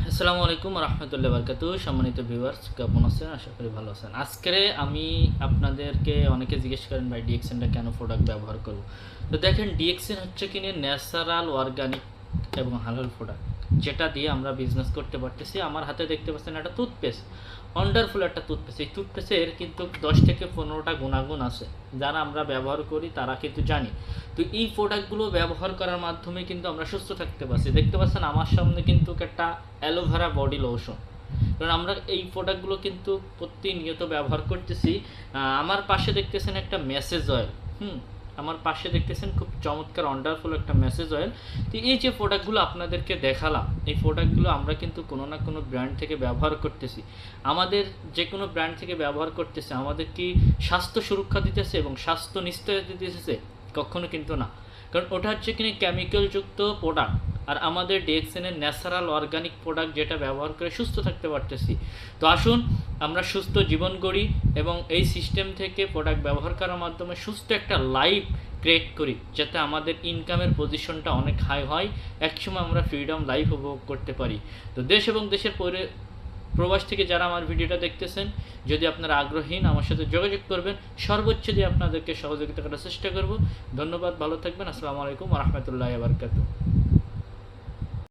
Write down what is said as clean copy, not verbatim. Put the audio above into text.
আসসালামু আলাইকুম রহমতুল্লাহ বরকাতু। সম্মানিত ভিউয়ার্স, কেমন আছেন? আশা করি ভালো আছেন। আজকে আমি আপনাদেরকে অনেকে জিজ্ঞেস করেন ভাই ডিএক্সএনটা কেন প্রোডাক্ট ব্যবহার করব। তো দেখেন, ডিএক্সএন হচ্ছে কিনে ন্যাচারাল অর্গানিক এবং হালাল প্রোডাক্ট, যেটা দিয়ে আমরা বিজনেস করতে পারতেছি। আমার হাতে দেখতে পাচ্ছেন একটা টুথপেস্ট, ওয়ান্ডারফুল একটা টুথপেস্ট। এই টুথপেস্টের কিন্তু 10 থেকে 15টা গুণাগুণ আছে, যারা আমরা ব্যবহার করি তারা কিন্তু জানি। তো এই প্রোডাক্টগুলো ব্যবহার করার মাধ্যমে কিন্তু আমরা সুস্থ থাকতে পারছি। দেখতে পাচ্ছেন আমার সামনে কিন্তু একটা অ্যালোভেরা বডি লোশন, কারণ আমরা এই প্রোডাক্টগুলো কিন্তু প্রতিনিয়ত ব্যবহার করতেছি। আমার পাশে দেখতেছেন একটা মেসেজ অয়েল, আমার পাশে দেখতেছেন খুব চমৎকার ওয়ান্ডারফুল একটা মেসেজ অয়েল। তো এই যে প্রোডাক্টগুলো আপনাদেরকে দেখালাম, এই প্রোডাক্টগুলো আমরা কিন্তু কোনো না কোনো ব্র্যান্ড থেকে ব্যবহার করতেছি। আমাদের যে কোনো ব্র্যান্ড থেকে ব্যবহার করতেছে আমাদের কি স্বাস্থ্য সুরক্ষা দিতেছে এবং স্বাস্থ্য নিশ্চয়তা দিতেছে? কখনো কিন্তু না, কারণ ওটা হচ্ছে কিনা কেমিক্যালযুক্ত প্রোডাক্ট। আর আমাদের ডিএক্সএনের ন্যাচারাল অর্গানিক প্রোডাক্ট, যেটা ব্যবহার করে সুস্থ থাকতে পারতেছি। তো আসুন আমরা সুস্থ জীবন গড়ি এবং এই সিস্টেম থেকে প্রোডাক্ট ব্যবহার করার মাধ্যমে সুস্থ একটা লাইফ ক্রিয়েট করি, যাতে আমাদের ইনকামের পজিশনটা অনেক হাই হয়, একসময় আমরা ফ্রিডম লাইফ উপভোগ করতে পারি। তো দেশ এবং দেশের প্রবাস থেকে যারা আমার ভিডিওটা দেখতেছেন, যদি আপনারা আগ্রহীন আমার সাথে যোগাযোগ করবেন, সর্বোচ্চ দিয়ে আপনাদেরকে সহযোগিতা করার চেষ্টা করব। ধন্যবাদ, ভালো থাকবেন। আসসালামু আলাইকুম ওয়া রাহমাতুল্লাহি ওয়া বারাকাতুহু।